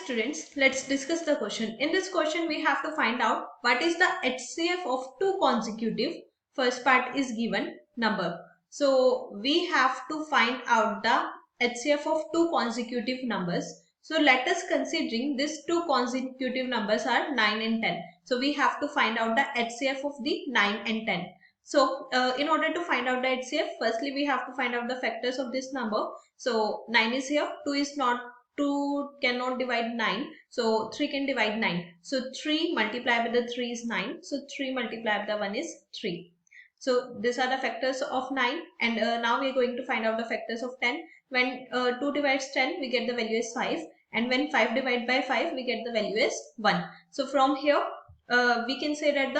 students, let's discuss the question. In this question, we have to find out what is the HCF of two consecutive. First part is given number. So we have to find out the HCF of two consecutive numbers. So let us considering these two consecutive numbers are 9 and 10. So we have to find out the HCF of the 9 and 10. So in order to find out the HCF, firstly we have to find out the factors of this number. So 9 is here, 2 is not, 2 cannot divide 9, so 3 can divide 9. So 3 multiplied by the 3 is 9, so 3 multiplied by the 1 is 3. So these are the factors of 9, and now we are going to find out the factors of 10. When 2 divides 10, we get the value as 5, and when 5 divided by 5, we get the value as 1. So from here we can say that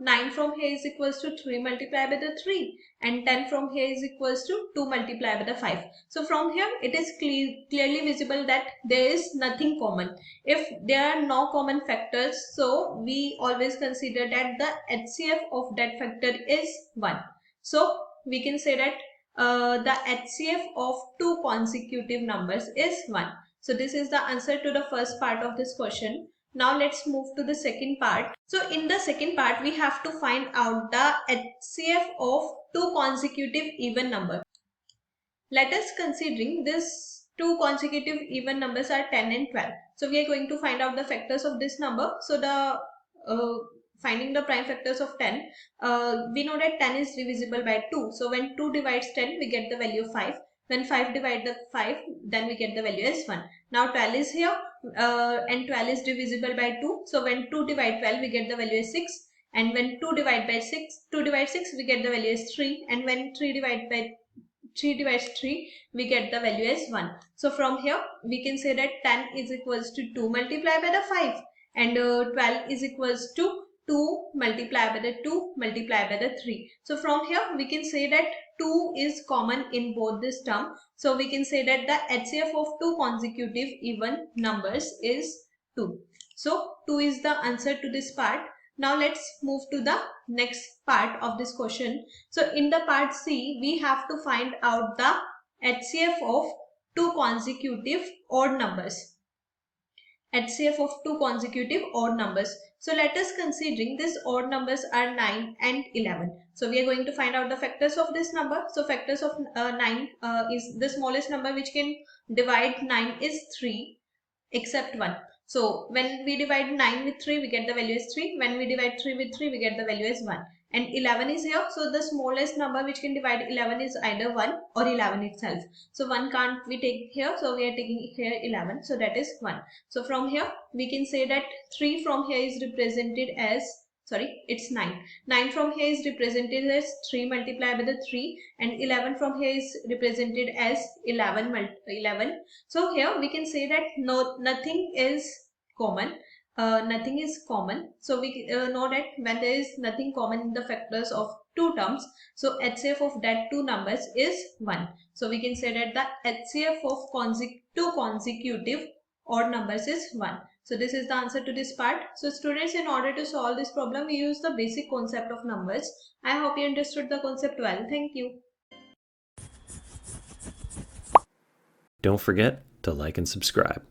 9 from here is equals to 3 multiplied by the 3, and 10 from here is equals to 2 multiplied by the 5. So from here it is clearly visible that there is nothing common. If there are no common factors, so we always consider that the HCF of that factor is 1. So we can say that the HCF of two consecutive numbers is 1. So this is the answer to the first part of this question. Now let's move to the second part. So in the second part, we have to find out the HCF of two consecutive even numbers. Let us considering this two consecutive even numbers are 10 and 12. So we are going to find out the factors of this number. So the finding the prime factors of 10, we know that 10 is divisible by 2. So when 2 divides 10, we get the value of 5. When 5 divides the 5, then we get the value as 1. Now 12 is here, and 12 is divisible by 2. So when 2 divide 12, we get the value as 6. And when 2 divides 6, we get the value as 3. And when 3 divides 3, we get the value as 1. So from here, we can say that 10 is equals to 2 multiplied by the 5. And 12 is equals to 2 multiplied by the 2 multiplied by the 3. So from here, we can say that 2 is common in both this term. So we can say that the HCF of two consecutive even numbers is 2. So 2 is the answer to this part. Now let's move to the next part of this question. So in the part C, we have to find out the HCF of two consecutive odd numbers. HCF of two consecutive odd numbers. So let us considering these odd numbers are 9 and 11. So we are going to find out the factors of this number. So factors of 9 is the smallest number which can divide 9 is 3 except 1. So when we divide 9 with 3, we get the value as 3. When we divide 3 with 3, we get the value as 1. And 11 is here. So the smallest number which can divide 11 is either 1 or 11 itself. So 1 can't we take here. So we are taking here 11. So that is 1. So from here, we can say that 3 from here is represented as, it's 9. 9 from here is represented as 3 multiplied by the 3, and 11 from here is represented as 11. So here we can say that nothing is common. Nothing is common. So we know that when there is nothing common in the factors of two terms, so HCF of that two numbers is 1. So we can say that the HCF of two consecutive odd numbers is 1. So this is the answer to this part. So students, in order to solve this problem, we use the basic concept of numbers. I hope you understood the concept well. Thank you. Don't forget to like and subscribe.